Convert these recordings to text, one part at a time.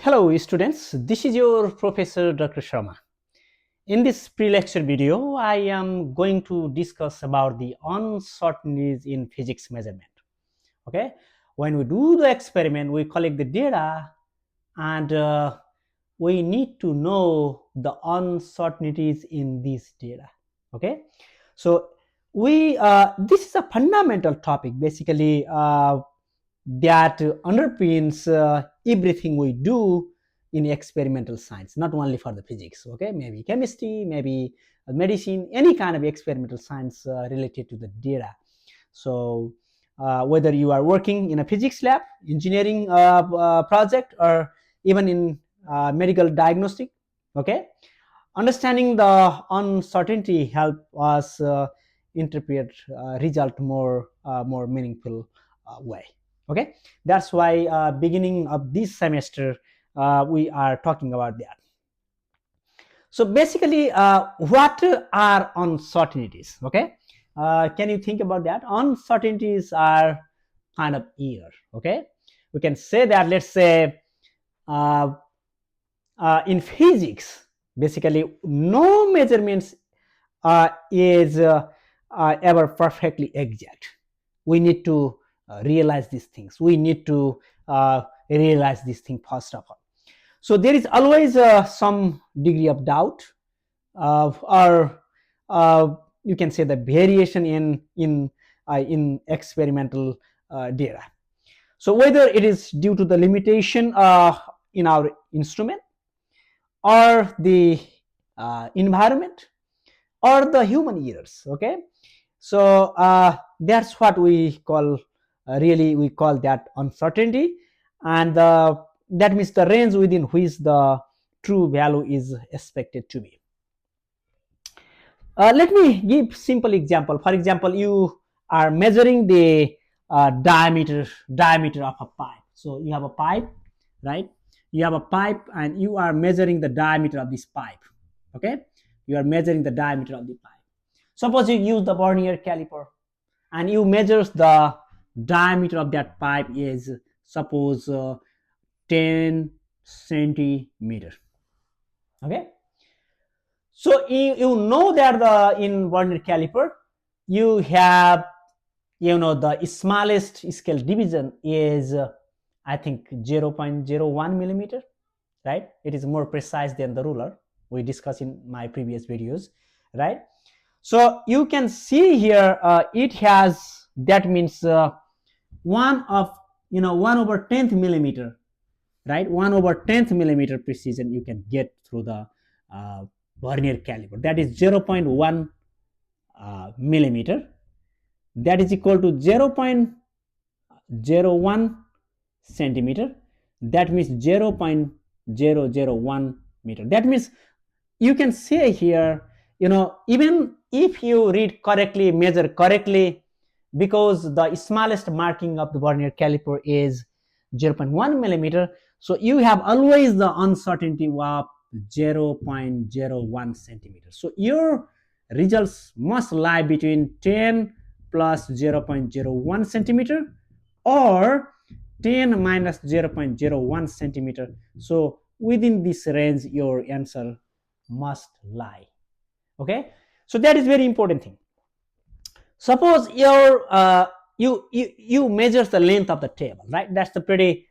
Hello students, this is your Professor Dr. Sharma. In this pre-lecture video, I am going to discuss about the uncertainties in physics measurement. Okay, when we do the experiment, we collect the data and we need to know the uncertainties in this data. Okay, so this is a fundamental topic basically that underpins everything we do in experimental science, not only for the physics. Okay, maybe chemistry, maybe medicine, any kind of experimental science related to the data. So whether you are working in a physics lab, engineering project, or even in medical diagnostic, okay, understanding the uncertainty help us interpret result more meaningful way. Okay, that's why beginning of this semester we are talking about that. So basically what are uncertainties? Okay, can you think about that? Uncertainties are kind of error. Okay, we can say that, let's say uh, in physics, basically no measurements is ever perfectly exact. We need to realize these things. We need to realize this thing first of all. So there is always some degree of doubt, or you can say the variation in experimental data. So whether it is due to the limitation in our instrument, or the environment, or the human errors. Okay, so that's what we call really we call that uncertainty, and that means the range within which the true value is expected to be. Let me give simple example. For example, you are measuring the diameter of a pipe. So you have a pipe, right? You have a pipe and you are measuring the diameter of this pipe. Okay, you are measuring the diameter of the pipe. Suppose you use the vernier caliper and you measure the diameter of that pipe is suppose 10 centimeter. Okay, so you know that in vernier caliper you have, the smallest scale division is I think 0.01 millimeter, right? It is more precise than the ruler we discussed in my previous videos, right? So you can see here it has, that means 1 over 10th millimeter, right? 1 over 10th millimeter precision you can get through the vernier caliper. That is 0.1 millimeter. That is equal to 0.01 centimeter. That means 0.001 meter. That means you can say here, even if you read correctly, measure correctly, because the smallest marking of the vernier caliper is 0.1 millimeter, so you have always the uncertainty of 0.01 centimeter. So your results must lie between 10 plus 0.01 centimeter or 10 minus 0.01 centimeter. So within this range your answer must lie. Okay, so that is very important thing. Suppose you measure the length of the table, right? That's the pretty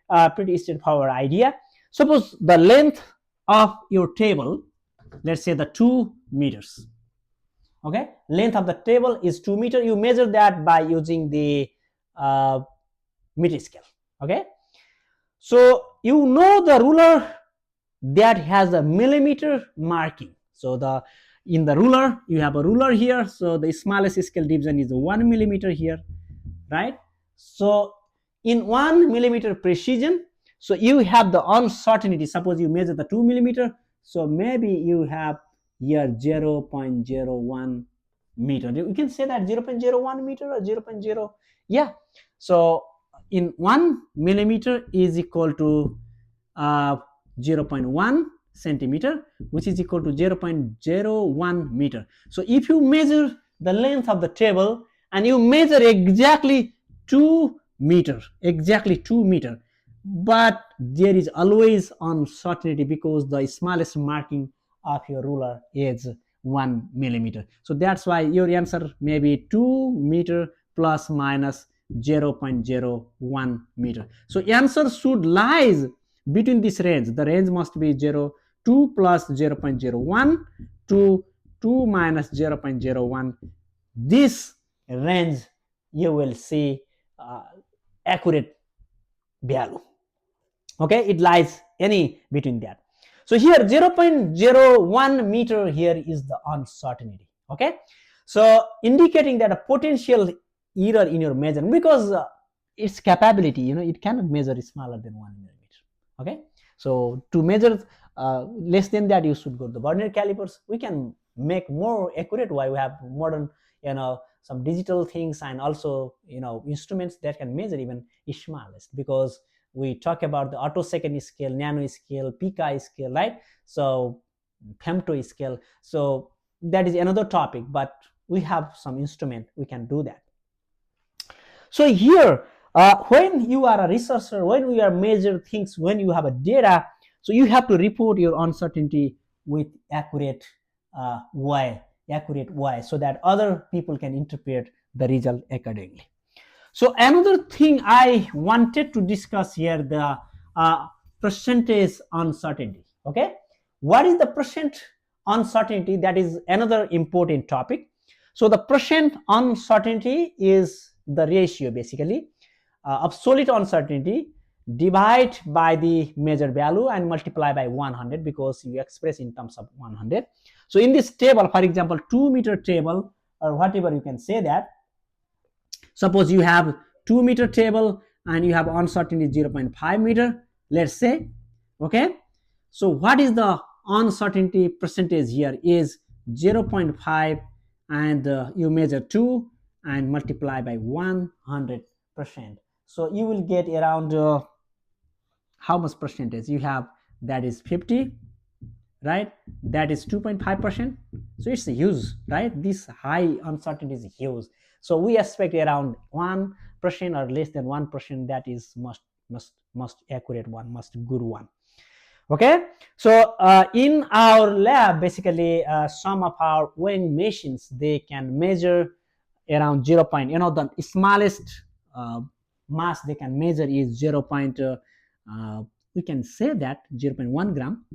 straightforward idea. Suppose the length of your table, let's say the 2 meters. Okay, length of the table is 2 meters. You measure that by using the meter scale. Okay, so you know the ruler that has a millimeter marking. So in the ruler you have a ruler here, so the smallest scale division is 1 millimeter here, right? So in 1 millimeter precision, so you have the uncertainty. Suppose you measure the 2 millimeter, so maybe you have here 0.01 meter. You can say that 0.01 meter or 0.0, yeah. So in 1 millimeter is equal to 0.1 centimeter, which is equal to 0.01 meter. So if you measure the length of the table and you measure exactly 2 meter, but there is always uncertainty because the smallest marking of your ruler is 1 millimeter. So that's why your answer may be 2 meter plus minus 0.01 meter. So answer should lies between this range. The range must be 2 plus 0.01 to 2 minus 0.01. This range you will see accurate value. Okay, it lies any between that. So here 0.01 meter here is the uncertainty. Okay, so indicating that a potential error in your measurement, because its capability, it cannot measure smaller than 1 millimeter. Okay, so to measure less than that, you should go to the Vernier calipers. We can make more accurate why we have modern, some digital things, and also instruments that can measure even smallest, because we talk about the attosecond scale, nano scale, pica scale, right? So femto scale. So that is another topic, but we have some instrument we can do that. So here, when you are a researcher, when we are measure things, when you have a data, so you have to report your uncertainty with accurate way, so that other people can interpret the result accordingly. So another thing I wanted to discuss here, the percentage uncertainty. Okay, what is the percent uncertainty? That is another important topic. So the percent uncertainty is the ratio basically of solid uncertainty divide by the measured value and multiply by 100, because you express in terms of 100. So in this table, for example, 2 meter table or whatever you can say that, suppose you have 2 meter table and you have uncertainty 0.5 meter, let's say. Okay, so what is the uncertainty percentage here is 0.5, and you measure 2 and multiply by 100%. So you will get around how much percentage you have? That is 50, right? That is 2.5%. So it's huge, right? This high uncertainty is huge. So we expect around 1% or less than 1%. That is most accurate one, most good one. Okay, so in our lab, basically some of our weighing machines, they can measure around 0. The smallest mass they can measure is 0. We can say that 0.1 gram.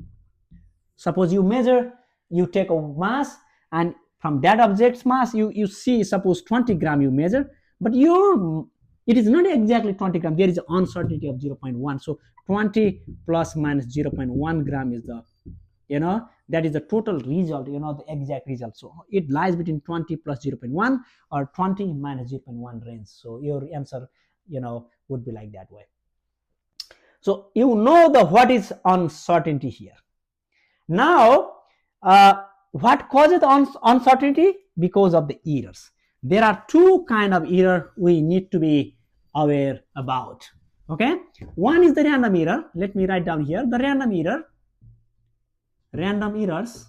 Suppose you take a mass, and from that object's mass you see, suppose 20 gram you measure, but it is not exactly 20 gram. There is an uncertainty of 0.1. So 20 plus minus 0.1 gram is the, that is the total result, the exact result. So it lies between 20 plus 0.1 or 20 minus 0.1 range. So your answer, would be like that way. So what is uncertainty here. Now, what causes uncertainty? Because of the errors. There are two kind of error we need to be aware about. Okay, one is the random error. Let me write down here the random errors,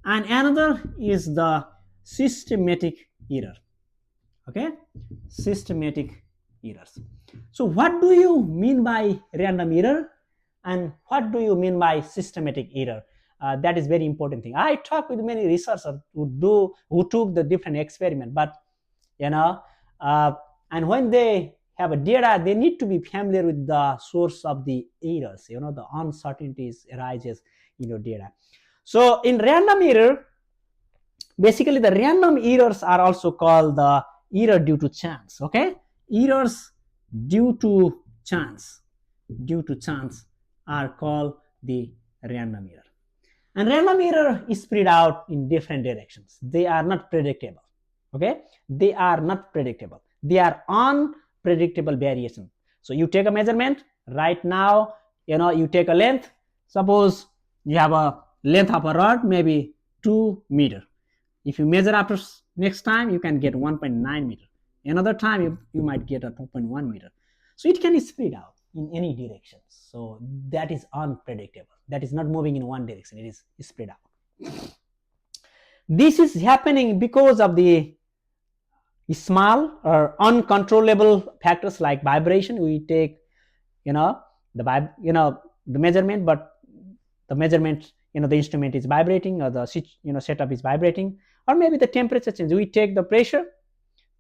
and another is the systematic error. Okay, systematic errors. So what do you mean by random error, and what do you mean by systematic error? That is very important thing. I talk with many researchers who took the different experiment, but and when they have a data, they need to be familiar with the source of the errors. The uncertainties arises in your data. So in random error, basically the random errors are also called the error due to chance. Okay, errors due to chance are called the random error. And random error is spread out in different directions. They are not predictable. Okay, they are not predictable. They are unpredictable variation. So you take a measurement right now, you take a length. Suppose you have a length of a rod, maybe 2 meter. If you measure after next time, you can get 1.9 meter. Another time you might get a 2.1 meter. So it can spread out in any direction. So that is unpredictable. That is not moving in one direction. It is spread out. This is happening because of the small or uncontrollable factors like vibration. We take, the measurement, but the measurement, the instrument is vibrating, or the setup is vibrating, or maybe the temperature change. We take the pressure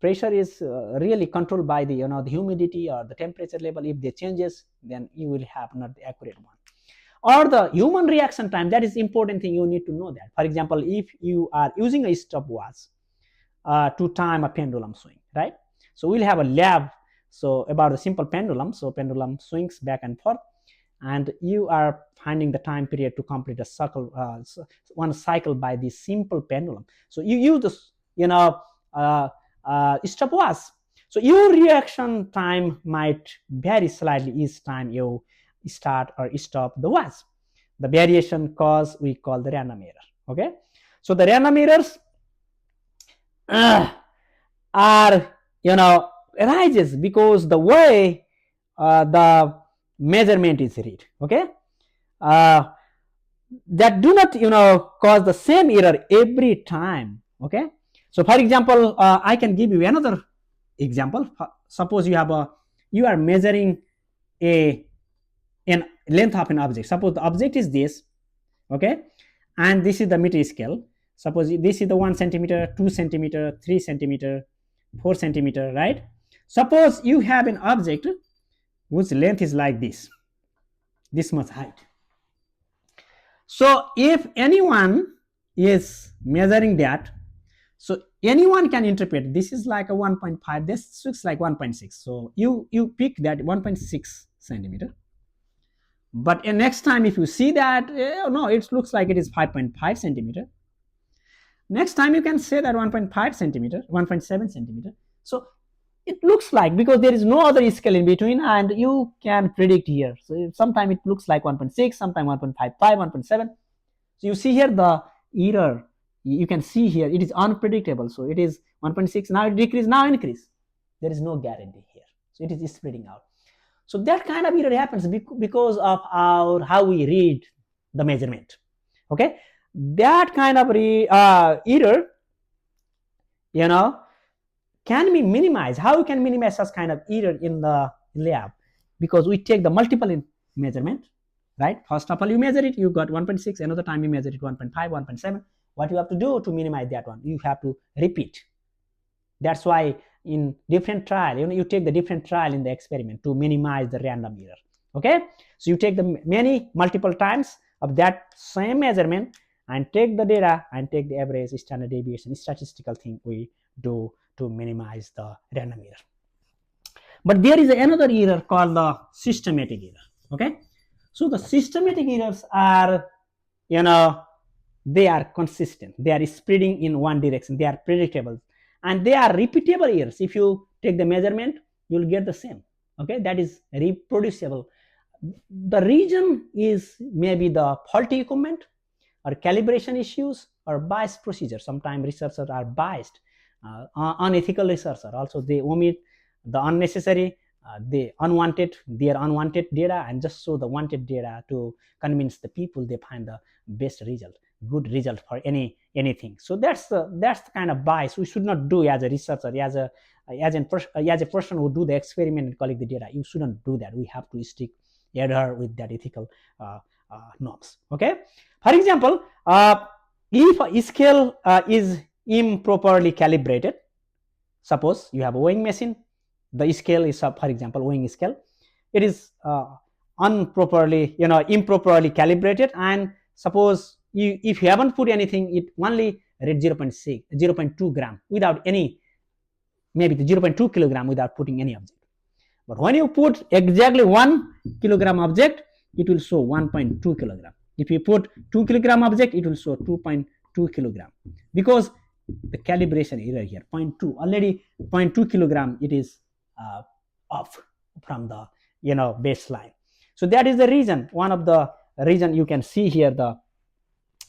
is really controlled by the the humidity or the temperature level. If they changes, then you will have not the accurate one. Or the human reaction time, that is important thing, you need to know that. For example, if you are using a stopwatch to time a pendulum swing, right? So we'll have a lab so about a simple pendulum. So pendulum swings back and forth, and you are finding the time period to complete a cycle, one cycle by this simple pendulum. So you use this stopwatch. So your reaction time might vary slightly each time you start or stop the watch. The variation cause we call the random error. Okay, so the random errors are arises because the way the measurement is read. Okay, that do not cause the same error every time. Okay, so for example, I can give you another example. Suppose you are measuring a length of an object. Suppose the object is this, okay, and this is the meter scale. Suppose this is the 1 centimeter, 2 centimeter, 3 centimeter, 4 centimeter, right? Suppose you have an object whose length is like this much height. So if anyone is measuring that, so anyone can interpret this is like a 1.5, this looks like 1.6. So you pick that 1.6 centimeter. But next time if you see that, no, it looks like it is 5.5 centimeter. Next time you can say that 1.5 centimeter, 1.7 centimeter. So it looks like, because there is no other scale in between, and you can predict here. So sometimes it looks like 1.6, sometimes 1.55, 1.7. So you see here the error. You can see here it is unpredictable. So it is 1.6, now it decrease, now increase. There is no guarantee here. So it is spreading out. So that kind of error happens because of how we read the measurement. Okay, that kind of error, can be minimized. How we can minimize such kind of error in the lab? Because we take the multiple measurement, right? First of all, you measure it, you got 1.6. Another time you measure it 1.5, 1.7. What you have to do to minimize that one? You have to repeat. That's why in different trial, you take the different trial in the experiment to minimize the random error. Okay, so you take the multiple times of that same measurement and take the data and take the average, standard deviation, statistical thing we do to minimize the random error. But there is another error called the systematic error. Okay, so the systematic errors are, they are consistent, they are spreading in one direction, they are predictable, and they are repeatable errors. If you take the measurement, you'll get the same. Okay, that is reproducible. The reason is maybe the faulty equipment or calibration issues or biased procedure. Sometimes researchers are biased, unethical researchers. Also, they omit the unnecessary, their unwanted data, and just show the wanted data to convince the people they find the best result, good result for anything. So that's the kind of bias we should not do as a researcher, as a person who do the experiment and collect the data. You shouldn't do that. We have to stick adhere with that ethical norms. Okay, for example, if a scale is improperly calibrated, suppose you have a weighing machine, the scale is, for example, weighing scale, it is improperly calibrated, and suppose if you haven't put anything, it only read 0.2 gram without any, maybe the 0.2 kilogram without putting any object. But when you put exactly 1 kilogram object, it will show 1.2 kilogram. If you put 2 kilogram object, it will show 2.2 kilogram, because the calibration error here, 0.2, already 0.2 kilogram, it is off from the baseline. So that is the reason, one of the reason you can see here the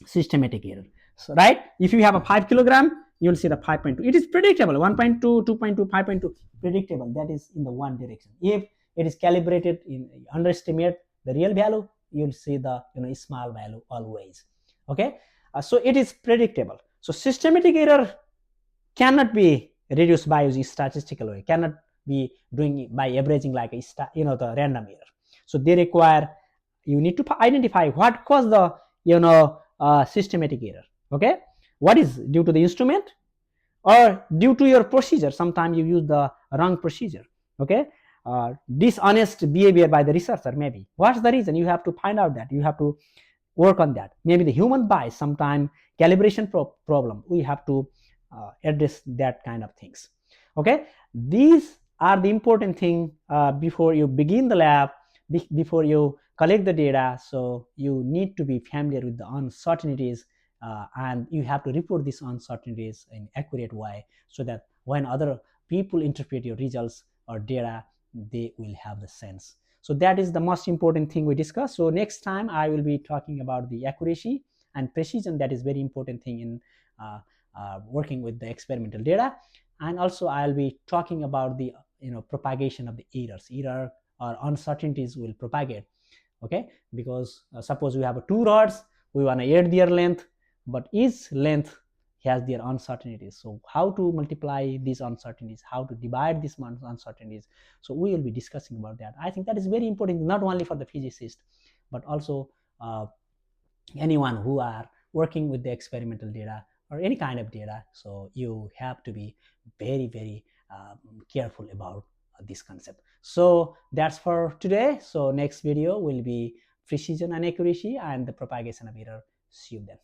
systematic error. So, right, if you have a 5 kilogram, you will see the 5.2. It is predictable. 1.2, 2.2, 5.2, predictable. That is in the one direction. If it is calibrated in underestimate the real value, you will see the small value always. Okay, so it is predictable. So systematic error cannot be reduced by using statistical way, cannot be doing it by averaging like the random error. So they require, you need to identify what caused the systematic error. Okay, what is due to the instrument or due to your procedure. Sometimes you use the wrong procedure. Okay, dishonest behavior by the researcher, maybe. What's the reason? You have to find out that. You have to work on that. Maybe the human bias, sometime calibration problem. We have to address that kind of things. Okay, these are the important thing before you begin the lab, before you collect the data. So you need to be familiar with the uncertainties, and you have to report these uncertainties in accurate way, so that when other people interpret your results or data, they will have the sense. So that is the most important thing we discuss. So next time I will be talking about the accuracy and precision. That is very important thing in working with the experimental data. And also I'll be talking about the propagation of the error or uncertainties will propagate. Okay, because suppose we have two rods, we want to add their length, but each length has their uncertainties. So how to multiply these uncertainties, how to divide these uncertainties. So we will be discussing about that. I think that is very important, not only for the physicist, but also anyone who are working with the experimental data or any kind of data. So you have to be very careful about this concept. So that's for today. So next video will be precision and accuracy and the propagation of error. See you then.